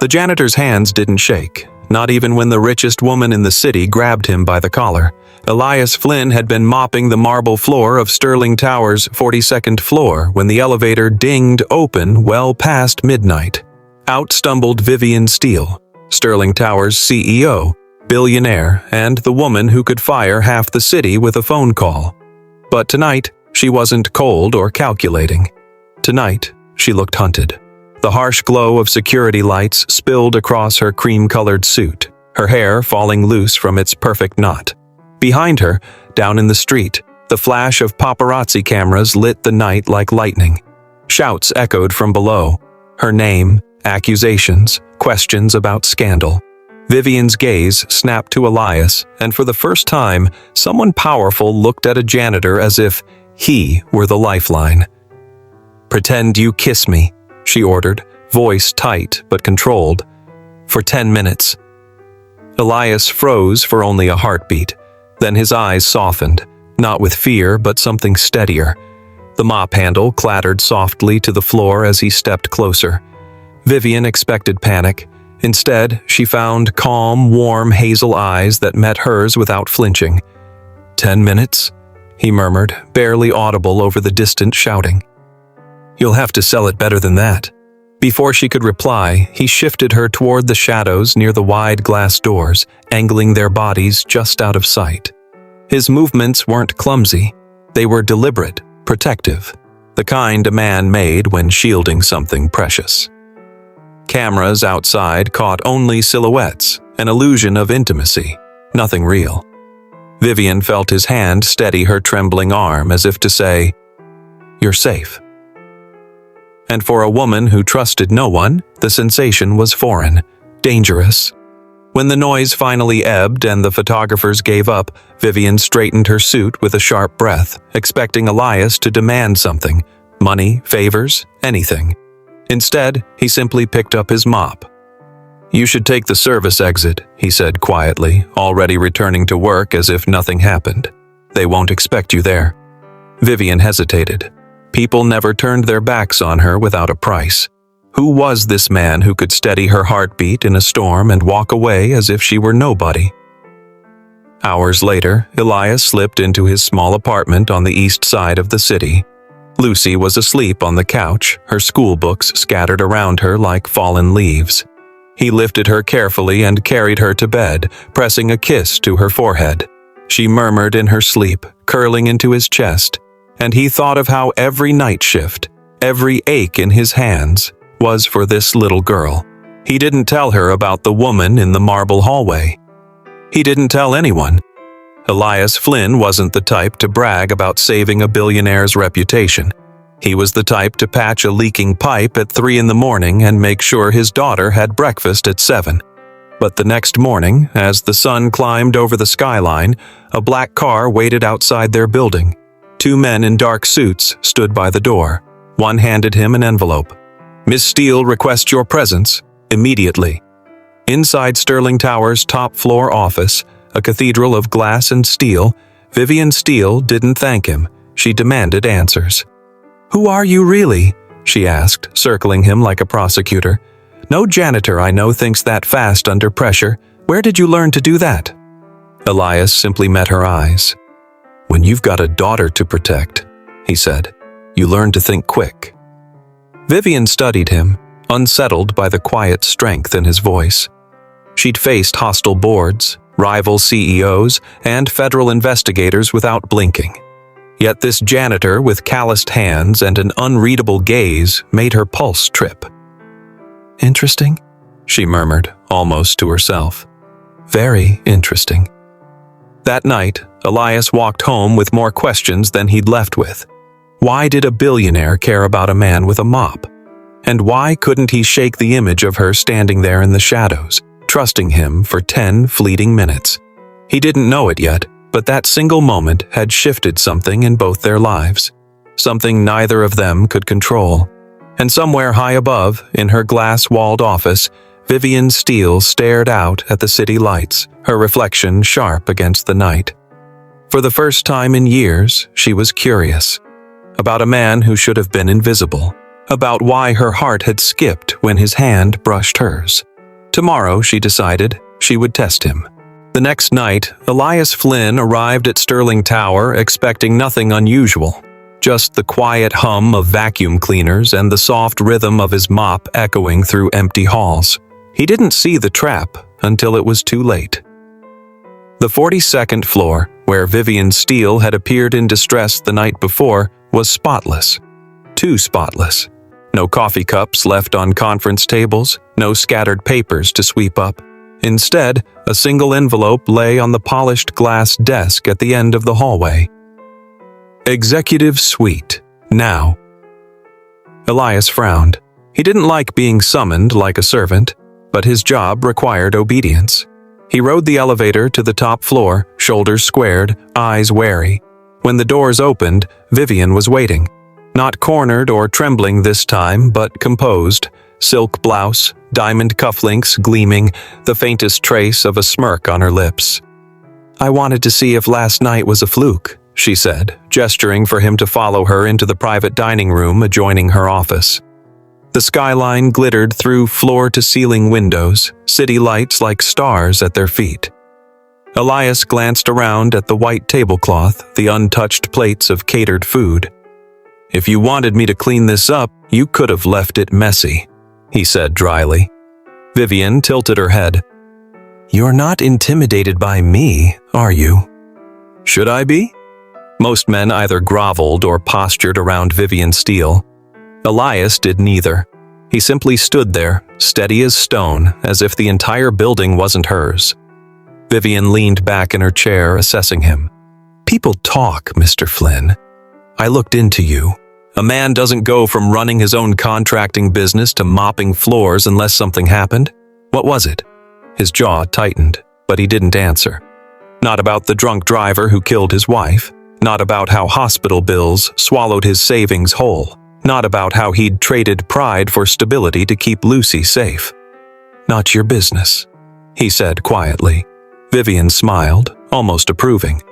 The janitor's hands didn't shake, not even when the richest woman in the city grabbed him by the collar. Elias Flynn had been mopping the marble floor of Sterling Tower's 42nd floor when the elevator dinged open well past midnight. Out stumbled Vivian Steele, Sterling Tower's CEO, billionaire, and the woman who could fire half the city with a phone call. But tonight, she wasn't cold or calculating. Tonight, she looked hunted. The harsh glow of security lights spilled across her cream-colored suit, her hair falling loose from its perfect knot. Behind her, down in the street, the flash of paparazzi cameras lit the night like lightning. Shouts echoed from below. Her name, accusations, questions about scandal. Vivian's gaze snapped to Elias, and for the first time, someone powerful looked at a janitor as if he were the lifeline. "Pretend you kiss me," she ordered, voice tight but controlled. "For 10 minutes. Elias froze for only a heartbeat. Then his eyes softened, not with fear but something steadier. The mop handle clattered softly to the floor as he stepped closer. Vivian expected panic. Instead, she found calm, warm hazel eyes that met hers without flinching. 10 minutes? He murmured, barely audible over the distant shouting. "You'll have to sell it better than that." Before she could reply, he shifted her toward the shadows near the wide glass doors, angling their bodies just out of sight. His movements weren't clumsy. They were deliberate, protective, the kind a man made when shielding something precious. Cameras outside caught only silhouettes, an illusion of intimacy, nothing real. Vivian felt his hand steady her trembling arm as if to say, "You're safe." And for a woman who trusted no one, the sensation was foreign, dangerous. When the noise finally ebbed and the photographers gave up, Vivian straightened her suit with a sharp breath, expecting Elias to demand something, money, favors, anything. Instead, he simply picked up his mop. "You should take the service exit," he said quietly, already returning to work as if nothing happened. "They won't expect you there." Vivian hesitated. People never turned their backs on her without a price. Who was this man who could steady her heartbeat in a storm and walk away as if she were nobody? Hours later, Elias slipped into his small apartment on the east side of the city. Lucy was asleep on the couch, her school books scattered around her like fallen leaves. He lifted her carefully and carried her to bed, pressing a kiss to her forehead. She murmured in her sleep, curling into his chest, and he thought of how every night shift, every ache in his hands, was for this little girl. He didn't tell her about the woman in the marble hallway. He didn't tell anyone. Elias Flynn wasn't the type to brag about saving a billionaire's reputation. He was the type to patch a leaking pipe at 3 in the morning and make sure his daughter had breakfast at 7. But the next morning, as the sun climbed over the skyline, a black car waited outside their building. 2 men in dark suits stood by the door. One handed him an envelope. "Miss Steele requests your presence, immediately." Inside Sterling Tower's top-floor office, a cathedral of glass and steel, Vivian Steele didn't thank him. She demanded answers. "Who are you really?" she asked, circling him like a prosecutor. "No janitor I know thinks that fast under pressure. Where did you learn to do that?" Elias simply met her eyes. "When you've got a daughter to protect," he said, "you learn to think quick." Vivian studied him, unsettled by the quiet strength in his voice. She'd faced hostile boards, rival CEOs, and federal investigators without blinking. Yet this janitor with calloused hands and an unreadable gaze made her pulse trip. "Interesting," she murmured, almost to herself. "Very interesting." That night, Elias walked home with more questions than he'd left with. Why did a billionaire care about a man with a mop? And why couldn't he shake the image of her standing there in the shadows, trusting him for 10 fleeting minutes? He didn't know it yet, but that single moment had shifted something in both their lives, something neither of them could control. And somewhere high above, in her glass-walled office, Vivian Steele stared out at the city lights, her reflection sharp against the night. For the first time in years, she was curious. About a man who should have been invisible. About why her heart had skipped when his hand brushed hers. Tomorrow, she decided, she would test him. The next night, Elias Flynn arrived at Sterling Tower expecting nothing unusual. Just the quiet hum of vacuum cleaners and the soft rhythm of his mop echoing through empty halls. He didn't see the trap until it was too late. The 42nd floor, where Vivian Steele had appeared in distress the night before, was spotless. Too spotless. No coffee cups left on conference tables, no scattered papers to sweep up. Instead, a single envelope lay on the polished glass desk at the end of the hallway. Executive Suite, now. Elias frowned. He didn't like being summoned like a servant, but his job required obedience. He rode the elevator to the top floor, shoulders squared, eyes wary. When the doors opened, Vivian was waiting. Not cornered or trembling this time, but composed. Silk blouse, diamond cufflinks gleaming, the faintest trace of a smirk on her lips. "I wanted to see if last night was a fluke," she said, gesturing for him to follow her into the private dining room adjoining her office. The skyline glittered through floor-to-ceiling windows, city lights like stars at their feet. Elias glanced around at the white tablecloth, the untouched plates of catered food. "If you wanted me to clean this up, you could have left it messy," he said dryly. Vivian tilted her head. "You're not intimidated by me, are you?" "Should I be?" Most men either groveled or postured around Vivian Steele. Elias did neither. He simply stood there, steady as stone, as if the entire building wasn't hers. Vivian leaned back in her chair, assessing him. "People talk, Mr. Flynn. I looked into you. A man doesn't go from running his own contracting business to mopping floors unless something happened. What was it?" His jaw tightened, but he didn't answer. Not about the drunk driver who killed his wife. Not about how hospital bills swallowed his savings whole. Not about how he'd traded pride for stability to keep Lucy safe. "Not your business," he said quietly. Vivian smiled, almost approving.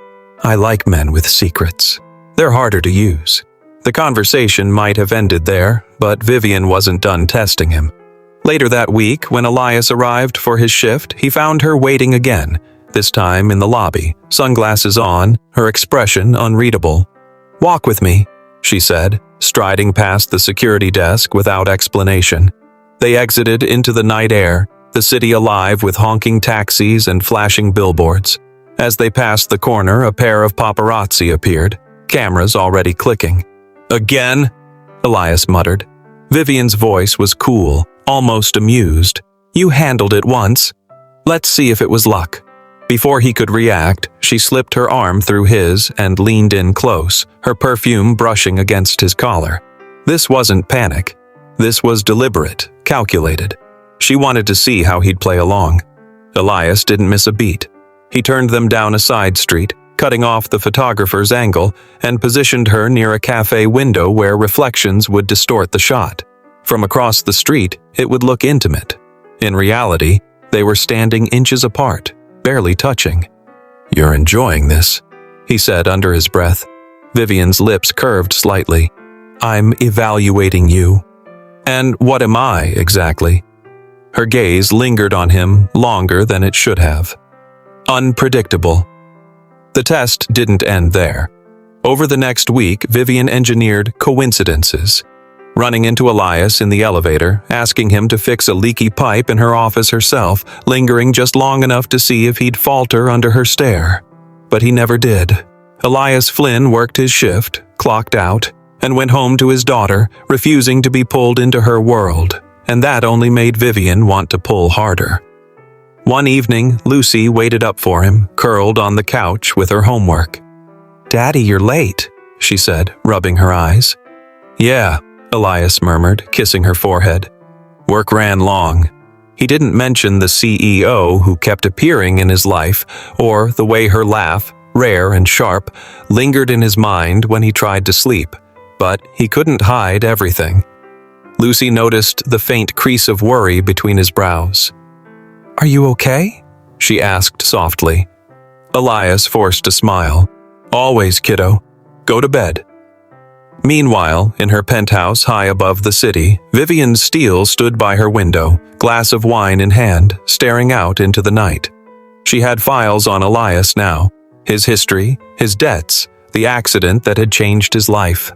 "I like men with secrets. They're harder to use." The conversation might have ended there, but Vivian wasn't done testing him. Later that week, when Elias arrived for his shift, he found her waiting again, this time in the lobby, sunglasses on, her expression unreadable. "Walk with me," she said, striding past the security desk without explanation. They exited into the night air, the city alive with honking taxis and flashing billboards. As they passed the corner, a pair of paparazzi appeared, cameras already clicking. "Again?" Elias muttered. Vivian's voice was cool, almost amused. "You handled it once. Let's see if it was luck." Before he could react, she slipped her arm through his and leaned in close, her perfume brushing against his collar. This wasn't panic. This was deliberate, calculated. She wanted to see how he'd play along. Elias didn't miss a beat. He turned them down a side street, cutting off the photographer's angle, and positioned her near a cafe window where reflections would distort the shot. From across the street, it would look intimate. In reality, they were standing inches apart, barely touching. "You're enjoying this," he said under his breath. Vivian's lips curved slightly. "I'm evaluating you." "And what am I, exactly?" Her gaze lingered on him longer than it should have. Unpredictable. The test didn't end there. Over the next week, Vivian engineered coincidences. Running into Elias in the elevator, asking him to fix a leaky pipe in her office herself, lingering just long enough to see if he'd falter under her stare. But he never did. Elias Flynn worked his shift, clocked out, and went home to his daughter, refusing to be pulled into her world, and that only made Vivian want to pull harder. One evening, Lucy waited up for him, curled on the couch with her homework. "Daddy, you're late," she said, rubbing her eyes. "Yeah," Elias murmured, kissing her forehead. "Work ran long." He didn't mention the CEO who kept appearing in his life, or the way her laugh, rare and sharp, lingered in his mind when he tried to sleep, but he couldn't hide everything. Lucy noticed the faint crease of worry between his brows. "Are you okay?" she asked softly. Elias forced a smile. "Always, kiddo. Go to bed." Meanwhile, in her penthouse high above the city, Vivian Steele stood by her window, glass of wine in hand, staring out into the night. She had files on Elias now, his history, his debts, the accident that had changed his life.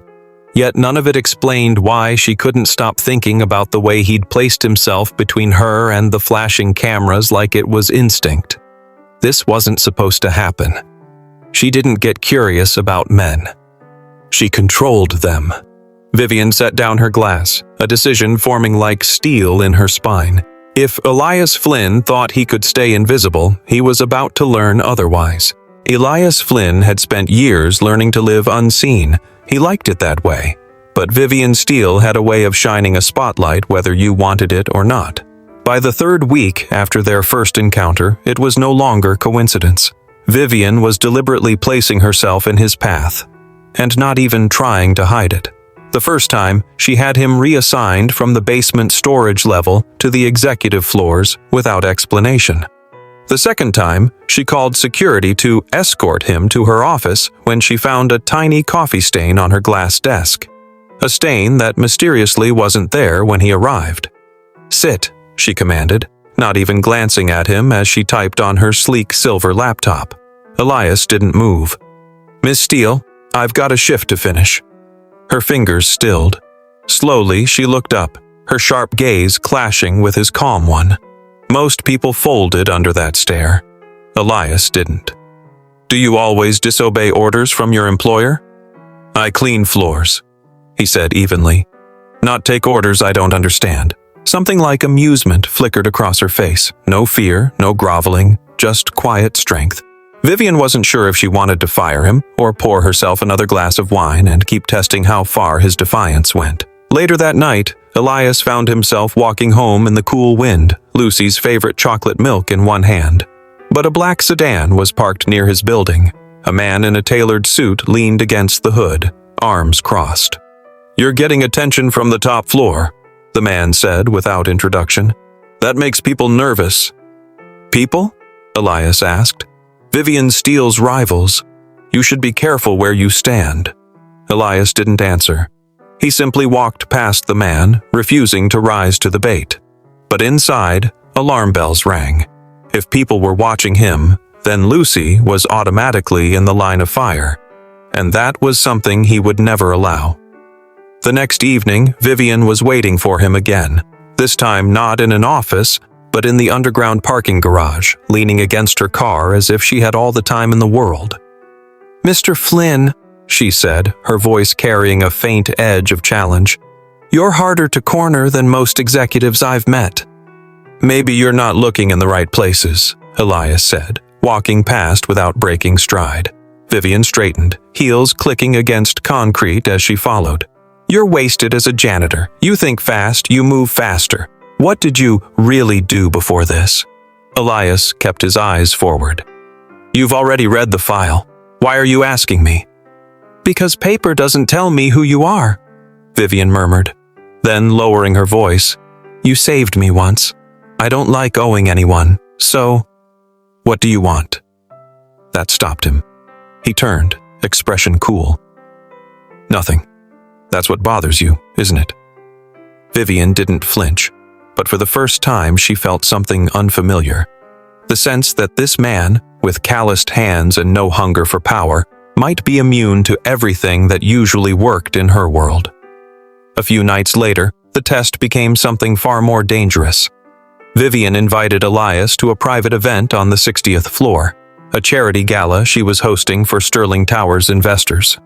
Yet none of it explained why she couldn't stop thinking about the way he'd placed himself between her and the flashing cameras like it was instinct. This wasn't supposed to happen. She didn't get curious about men. She controlled them. Vivian set down her glass, a decision forming like steel in her spine. If Elias Flynn thought he could stay invisible, he was about to learn otherwise. Elias Flynn had spent years learning to live unseen. He liked it that way. But Vivian Steele had a way of shining a spotlight whether you wanted it or not. By the third week after their first encounter, it was no longer coincidence. Vivian was deliberately placing herself in his path, and not even trying to hide it. The first time, she had him reassigned from the basement storage level to the executive floors without explanation. The second time, she called security to escort him to her office when she found a tiny coffee stain on her glass desk. A stain that mysteriously wasn't there when he arrived. "Sit," she commanded, not even glancing at him as she typed on her sleek silver laptop. Elias didn't move. "Miss Steele, I've got a shift to finish." Her fingers stilled. Slowly, she looked up, her sharp gaze clashing with his calm one. Most people folded under that stare. Elias didn't. "Do you always disobey orders from your employer?" "I clean floors," he said evenly. "Not take orders I don't understand." Something like amusement flickered across her face. No fear, no groveling, just quiet strength. Vivian wasn't sure if she wanted to fire him or pour herself another glass of wine and keep testing how far his defiance went. Later that night, Elias found himself walking home in the cool wind, Lucy's favorite chocolate milk in one hand. But a black sedan was parked near his building. A man in a tailored suit leaned against the hood, arms crossed. "You're getting attention from the top floor," the man said without introduction. "That makes people nervous." "People?" Elias asked. "Vivian Steele's rivals. You should be careful where you stand." Elias didn't answer. He simply walked past the man, refusing to rise to the bait. But inside, alarm bells rang. If people were watching him, then Lucy was automatically in the line of fire. And that was something he would never allow. The next evening, Vivian was waiting for him again. This time not in an office, but in the underground parking garage, leaning against her car as if she had all the time in the world. "Mr. Flynn," she said, her voice carrying a faint edge of challenge, "you're harder to corner than most executives I've met." "Maybe you're not looking in the right places," Elias said, walking past without breaking stride. Vivian straightened, heels clicking against concrete as she followed. "You're wasted as a janitor. You think fast, you move faster. What did you really do before this?" Elias kept his eyes forward. "You've already read the file. Why are you asking me?" "Because paper doesn't tell me who you are," Vivian murmured. Then, lowering her voice, "You saved me once. I don't like owing anyone, so what do you want?" That stopped him. He turned, expression cool. "Nothing. That's what bothers you, isn't it?" Vivian didn't flinch, but for the first time she felt something unfamiliar. The sense that this man, with calloused hands and no hunger for power, might be immune to everything that usually worked in her world. A few nights later, the test became something far more dangerous. Vivian invited Elias to a private event on the 60th floor, a charity gala she was hosting for Sterling Towers investors.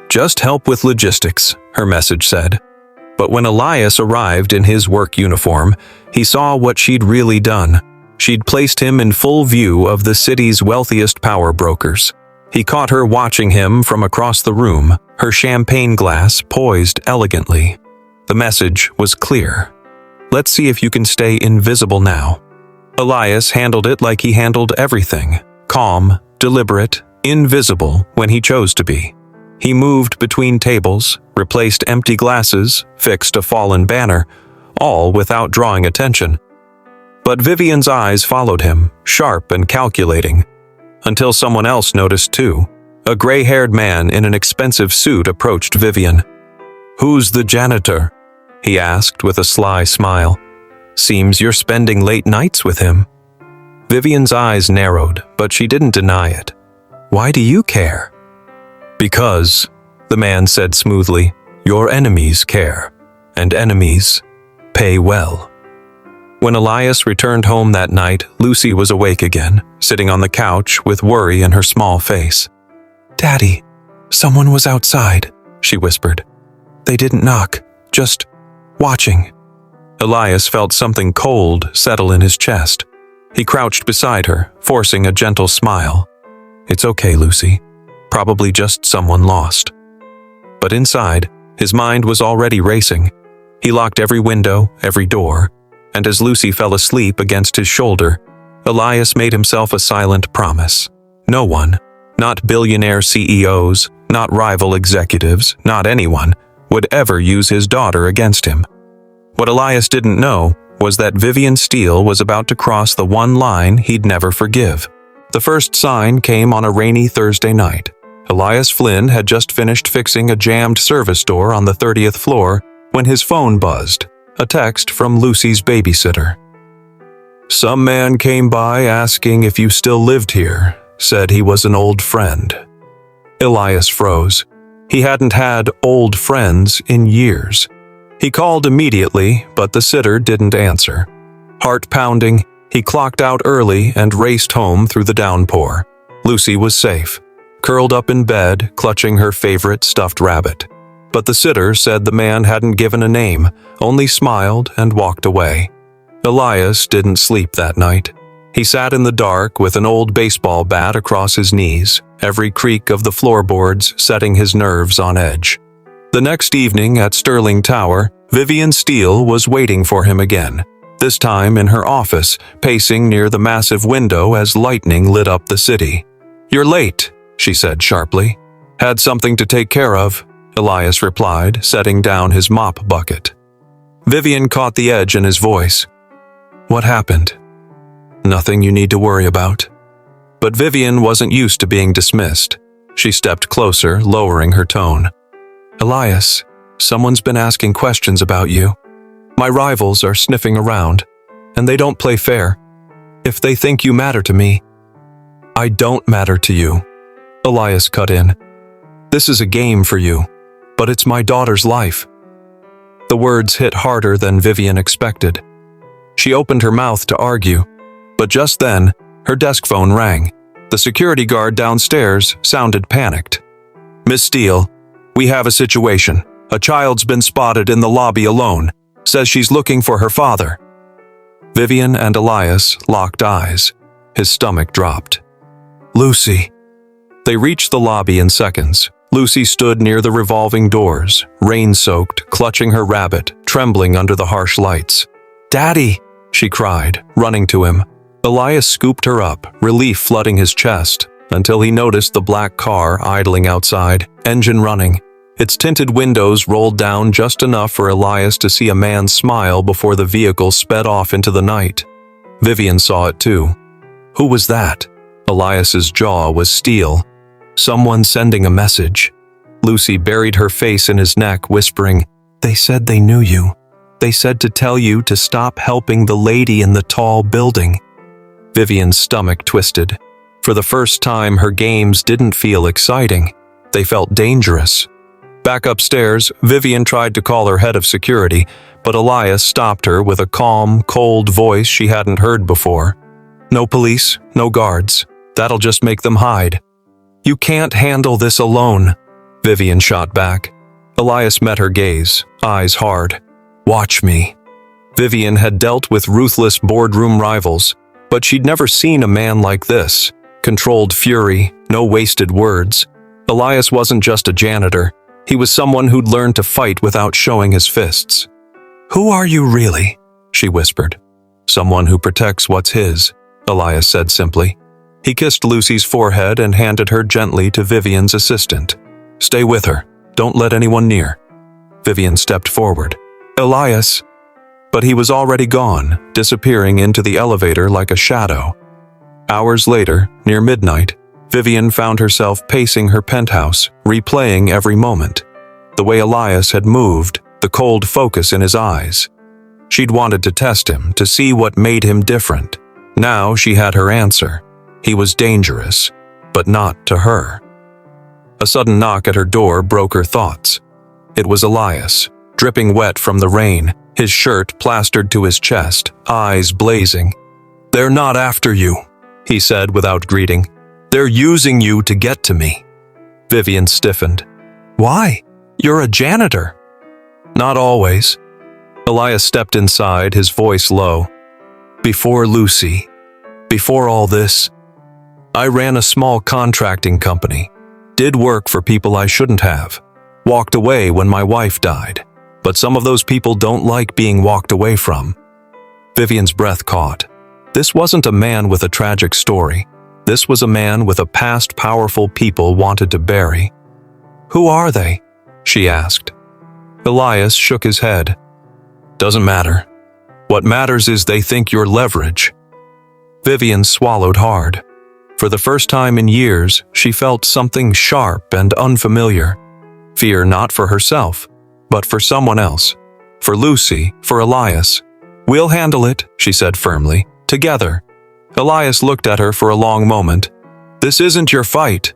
"Just help with logistics," her message said. But when Elias arrived in his work uniform, he saw what she'd really done. She'd placed him in full view of the city's wealthiest power brokers. He caught her watching him from across the room, her champagne glass poised elegantly. The message was clear. "Let's see if you can stay invisible now." Elias handled it like he handled everything, calm, deliberate, invisible when he chose to be. He moved between tables, replaced empty glasses, fixed a fallen banner, all without drawing attention. But Vivian's eyes followed him, sharp and calculating, until someone else noticed too. A gray-haired man in an expensive suit approached Vivian. "Who's the janitor?" he asked with a sly smile. "Seems you're spending late nights with him." Vivian's eyes narrowed, but she didn't deny it. "Why do you care?" "Because," the man said smoothly, "your enemies care, and enemies pay well." When Elias returned home that night, Lucy was awake again, sitting on the couch with worry in her small face. "Daddy, someone was outside," she whispered. "They didn't knock, just watching." Elias felt something cold settle in his chest. He crouched beside her, forcing a gentle smile. "It's okay, Lucy. Probably just someone lost." But inside, his mind was already racing. He locked every window, every door, and as Lucy fell asleep against his shoulder, Elias made himself a silent promise. No one, not billionaire CEOs, not rival executives, not anyone, would ever use his daughter against him. What Elias didn't know was that Vivian Steele was about to cross the one line he'd never forgive. The first sign came on a rainy Thursday night. Elias Flynn had just finished fixing a jammed service door on the 30th floor when his phone buzzed, a text from Lucy's babysitter. "Some man came by asking if you still lived here, said he was an old friend." Elias froze. He hadn't had old friends in years. He called immediately, but the sitter didn't answer. Heart pounding, he clocked out early and raced home through the downpour. Lucy was safe, curled up in bed, clutching her favorite stuffed rabbit. But the sitter said the man hadn't given a name, only smiled and walked away. Elias didn't sleep that night. He sat in the dark with an old baseball bat across his knees, every creak of the floorboards setting his nerves on edge. The next evening at Sterling Tower, Vivian Steele was waiting for him again, this time in her office, pacing near the massive window as lightning lit up the city. "You're late," she said sharply. "Had something to take care of," Elias replied, setting down his mop bucket. Vivian caught the edge in his voice. "What happened?" "Nothing you need to worry about." But Vivian wasn't used to being dismissed. She stepped closer, lowering her tone. "Elias, someone's been asking questions about you. My rivals are sniffing around, and they don't play fair. If they think you matter to me—" "I don't matter to you," Elias cut in. "This is a game for you, but it's my daughter's life." The words hit harder than Vivian expected. She opened her mouth to argue, but just then, her desk phone rang. The security guard downstairs sounded panicked. "Miss Steele, we have a situation. A child's been spotted in the lobby alone. Says she's looking for her father." Vivian and Elias locked eyes. His stomach dropped. "Lucy." They reached the lobby in seconds. Lucy stood near the revolving doors, rain-soaked, clutching her rabbit, trembling under the harsh lights. "Daddy!" she cried, running to him. Elias scooped her up, relief flooding his chest, until he noticed the black car idling outside, engine running. Its tinted windows rolled down just enough for Elias to see a man smile before the vehicle sped off into the night. Vivian saw it too. Who was that? Elias's jaw was steel. Someone sending a message. Lucy buried her face in his neck, whispering, "They said they knew you. They said to tell you to stop helping the lady in the tall building." Vivian's stomach twisted. For the first time, her games didn't feel exciting. They felt dangerous. Back upstairs, Vivian tried to call her head of security, but Elias stopped her with a calm, cold voice she hadn't heard before. "No police, no guards. That'll just make them hide." "You can't handle this alone," Vivian shot back. Elias met her gaze, eyes hard. "Watch me." Vivian had dealt with ruthless boardroom rivals, but she'd never seen a man like this. Controlled fury, no wasted words. Elias wasn't just a janitor. He was someone who'd learned to fight without showing his fists. "Who are you really?" she whispered. "Someone who protects what's his," Elias said simply. He kissed Lucy's forehead and handed her gently to Vivian's assistant. "Stay with her. Don't let anyone near." Vivian stepped forward. "Elias." But he was already gone, disappearing into the elevator like a shadow. Hours later, near midnight, Vivian found herself pacing her penthouse, replaying every moment. The way Elias had moved, the cold focus in his eyes. She'd wanted to test him, to see what made him different. Now she had her answer. He was dangerous, but not to her. A sudden knock at her door broke her thoughts. It was Elias, dripping wet from the rain, his shirt plastered to his chest, eyes blazing. "They're not after you," he said without greeting. "They're using you to get to me." Vivian stiffened. "Why? You're a janitor." "Not always." Elias stepped inside, his voice low. "Before Lucy, before all this, I ran a small contracting company, did work for people I shouldn't have, walked away when my wife died. But some of those people don't like being walked away from." Vivian's breath caught. This wasn't a man with a tragic story. This was a man with a past powerful people wanted to bury. "Who are they?" she asked. Elias shook his head. "Doesn't matter. What matters is they think you're leverage." Vivian swallowed hard. For the first time in years, she felt something sharp and unfamiliar. Fear not for herself, but for someone else. For Lucy, for Elias. "We'll handle it," she said firmly. "Together." Elias looked at her for a long moment. "This isn't your fight."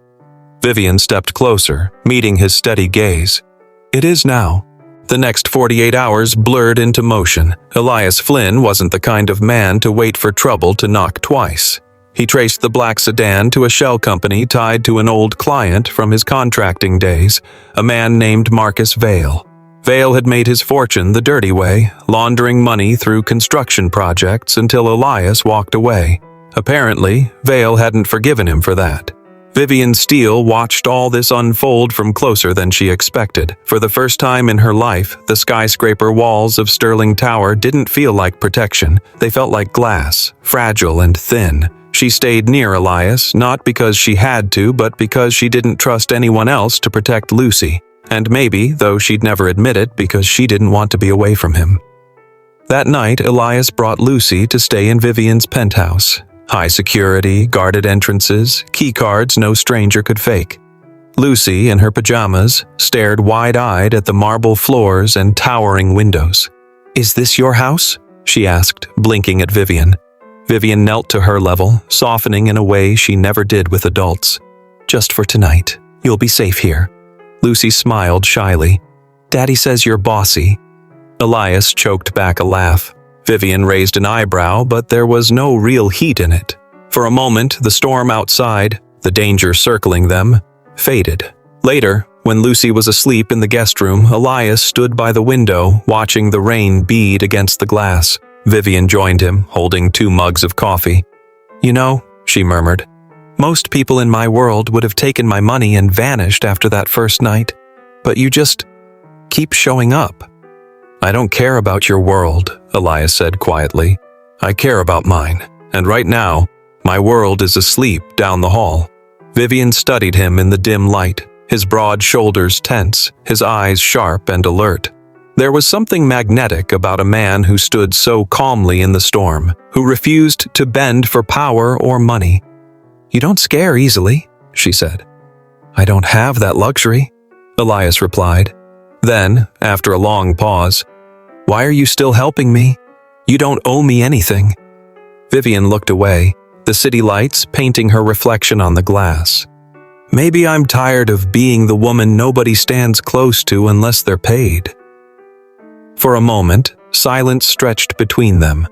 Vivian stepped closer, meeting his steady gaze. "It is now." The next 48 hours blurred into motion. Elias Flynn wasn't the kind of man to wait for trouble to knock twice. He traced the black sedan to a shell company tied to an old client from his contracting days, a man named Marcus Vale. Vale had made his fortune the dirty way, laundering money through construction projects until Elias walked away. Apparently, Vale hadn't forgiven him for that. Vivian Steele watched all this unfold from closer than she expected. For the first time in her life, the skyscraper walls of Sterling Tower didn't feel like protection. They felt like glass, fragile and thin. She stayed near Elias, not because she had to, but because she didn't trust anyone else to protect Lucy. And maybe, though she'd never admit it, because she didn't want to be away from him. That night, Elias brought Lucy to stay in Vivian's penthouse. High security, guarded entrances, key cards no stranger could fake. Lucy, in her pajamas, stared wide-eyed at the marble floors and towering windows. "Is this your house?" she asked, blinking at Vivian. Vivian knelt to her level, softening in a way she never did with adults. "Just for tonight. You'll be safe here." Lucy smiled shyly. "Daddy says you're bossy." Elias choked back a laugh. Vivian raised an eyebrow, but there was no real heat in it. For a moment, the storm outside, the danger circling them, faded. Later, when Lucy was asleep in the guest room, Elias stood by the window, watching the rain bead against the glass. Vivian joined him, holding 2 mugs of coffee. "You know," she murmured, "most people in my world would have taken my money and vanished after that first night. But you just keep showing up." "I don't care about your world," Elias said quietly. "I care about mine, and right now, my world is asleep down the hall." Vivian studied him in the dim light, his broad shoulders tense, his eyes sharp and alert. There was something magnetic about a man who stood so calmly in the storm, who refused to bend for power or money. "You don't scare easily," she said. "I don't have that luxury," Elias replied. Then, after a long pause, "Why are you still helping me? You don't owe me anything." Vivian looked away, the city lights painting her reflection on the glass. "Maybe I'm tired of being the woman nobody stands close to unless they're paid." For a moment, silence stretched between them.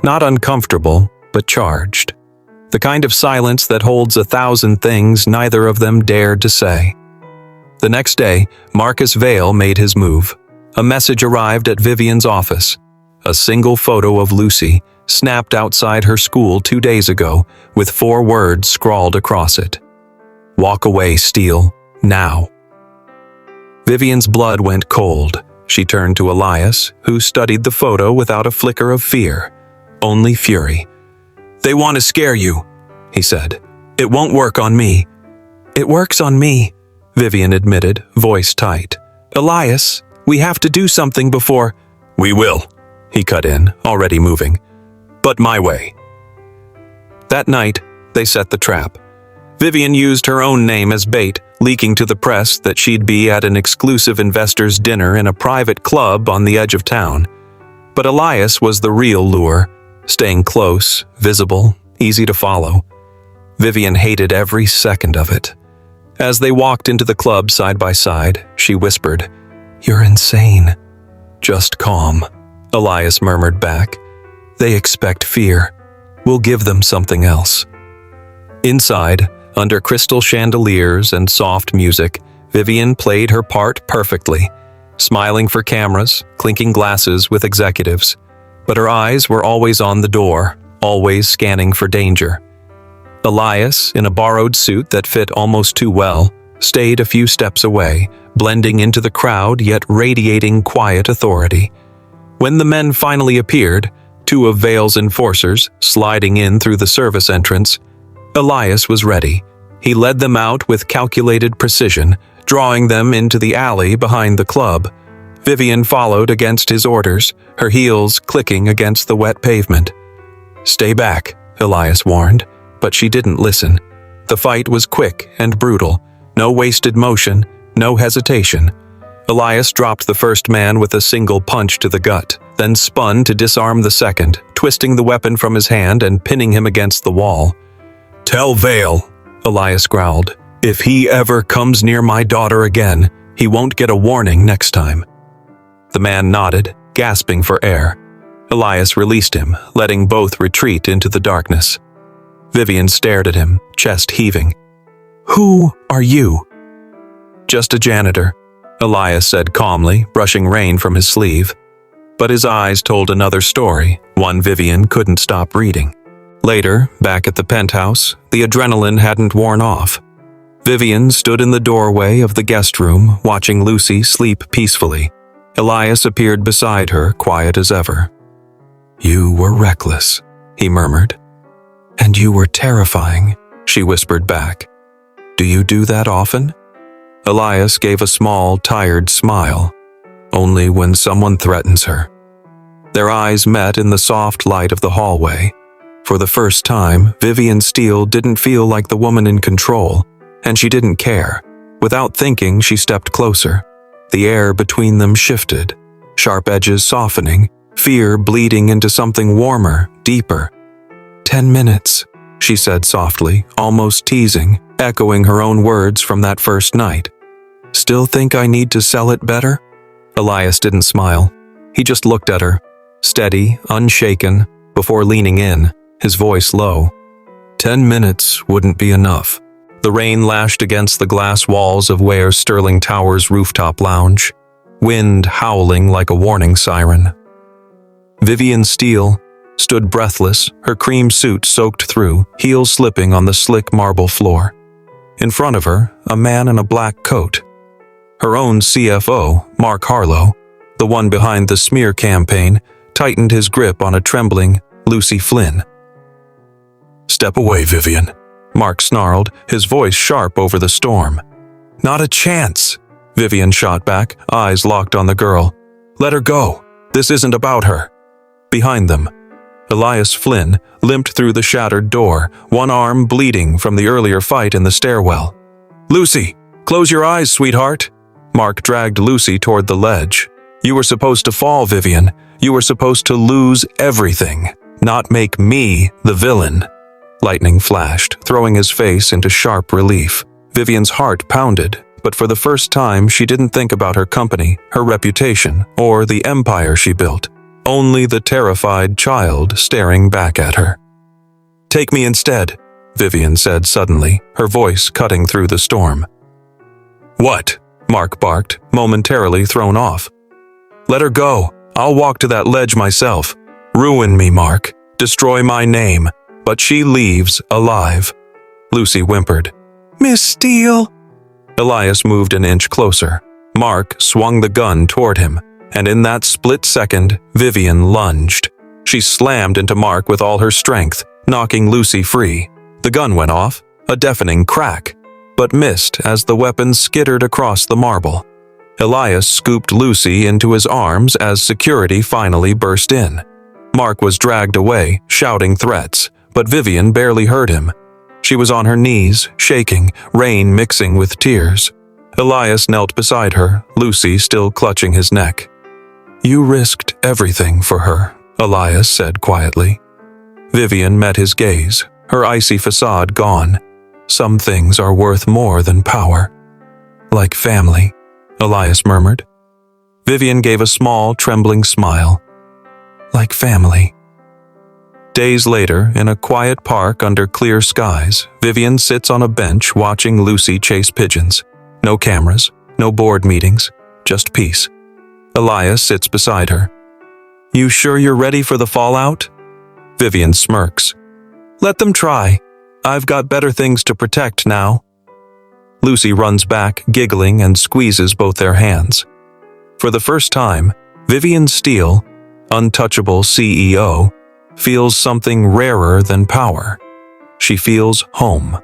Not uncomfortable, but charged. The kind of silence that holds 1,000 things neither of them dared to say. The next day, Marcus Vale made his move. A message arrived at Vivian's office. A single photo of Lucy, snapped outside her school 2 days ago, with 4 words scrawled across it. "Walk away, Steele, now." Vivian's blood went cold. She turned to Elias, who studied the photo without a flicker of fear, only fury. "They want to scare you," he said. "It won't work on me." "It works on me," Vivian admitted, voice tight. "Elias, we have to do something before—" "We will," he cut in, already moving. "But my way." That night, they set the trap. Vivian used her own name as bait, leaking to the press that she'd be at an exclusive investors' dinner in a private club on the edge of town. But Elias was the real lure, staying close, visible, easy to follow. Vivian hated every second of it. As they walked into the club side by side, she whispered, "You're insane." "Just calm," Elias murmured back. "They expect fear. We'll give them something else." Inside, under crystal chandeliers and soft music, Vivian played her part perfectly, smiling for cameras, clinking glasses with executives. But her eyes were always on the door, always scanning for danger. Elias, in a borrowed suit that fit almost too well, stayed a few steps away, blending into the crowd yet radiating quiet authority. When the men finally appeared, two of Vale's enforcers sliding in through the service entrance, Elias was ready. He led them out with calculated precision, drawing them into the alley behind the club. Vivian followed against his orders, her heels clicking against the wet pavement. "Stay back," Elias warned, but she didn't listen. The fight was quick and brutal. No wasted motion, no hesitation. Elias dropped the first man with a single punch to the gut, then spun to disarm the second, twisting the weapon from his hand and pinning him against the wall. "Tell Vale," Elias growled, "if he ever comes near my daughter again, he won't get a warning next time." The man nodded, gasping for air. Elias released him, letting both retreat into the darkness. Vivian stared at him, chest heaving. "Who are you?" "Just a janitor," Elias said calmly, brushing rain from his sleeve. But his eyes told another story, one Vivian couldn't stop reading. Later, back at the penthouse, the adrenaline hadn't worn off. Vivian stood in the doorway of the guest room, watching Lucy sleep peacefully. Elias appeared beside her, quiet as ever. "You were reckless," he murmured. "And you were terrifying," she whispered back. "Do you do that often?" Elias gave a small, tired smile. "Only when someone threatens her." Their eyes met in the soft light of the hallway. For the first time, Vivian Steele didn't feel like the woman in control, and she didn't care. Without thinking, she stepped closer. The air between them shifted, sharp edges softening, fear bleeding into something warmer, deeper. 10 minutes, she said softly, almost teasing, echoing her own words from that first night. "Still think I need to sell it better?" Elias didn't smile. He just looked at her, steady, unshaken, before leaning in, his voice low. 10 minutes wouldn't be enough. The rain lashed against the glass walls of Ware's Sterling Towers rooftop lounge, wind howling like a warning siren. Vivian Steele stood breathless, her cream suit soaked through, heels slipping on the slick marble floor. In front of her, a man in a black coat. Her own CFO, Mark Harlow, the one behind the smear campaign, tightened his grip on a trembling Lucy Flynn. "Step away, Vivian," Mark snarled, his voice sharp over the storm. "Not a chance," Vivian shot back, eyes locked on the girl. "Let her go. This isn't about her." Behind them, Elias Flynn limped through the shattered door, one arm bleeding from the earlier fight in the stairwell. "Lucy, close your eyes, sweetheart." Mark dragged Lucy toward the ledge. "You were supposed to fall, Vivian. You were supposed to lose everything, not make me the villain." Lightning flashed, throwing his face into sharp relief. Vivian's heart pounded, but for the first time she didn't think about her company, her reputation, or the empire she built. Only the terrified child staring back at her. "Take me instead," Vivian said suddenly, her voice cutting through the storm. "What?" Mark barked, momentarily thrown off. "Let her go. I'll walk to that ledge myself. Ruin me, Mark. Destroy my name. But she leaves alive." Lucy whimpered. "Miss Steele." Elias moved an inch closer. Mark swung the gun toward him, and in that split second, Vivian lunged. She slammed into Mark with all her strength, knocking Lucy free. The gun went off, a deafening crack, but missed as the weapon skittered across the marble. Elias scooped Lucy into his arms as security finally burst in. Mark was dragged away, shouting threats, but Vivian barely heard him. She was on her knees, shaking, rain mixing with tears. Elias knelt beside her, Lucy still clutching his neck. "You risked everything for her," Elias said quietly. Vivian met his gaze, her icy facade gone. "Some things are worth more than power." "Like family," Elias murmured. Vivian gave a small, trembling smile. "Like family." Days later, in a quiet park under clear skies, Vivian sits on a bench watching Lucy chase pigeons. No cameras, no board meetings, just peace. Elias sits beside her. "You sure you're ready for the fallout?" Vivian smirks. "Let them try. I've got better things to protect now." Lucy runs back, giggling, and squeezes both their hands. For the first time, Vivian Steele, untouchable CEO, feels something rarer than power. She feels home.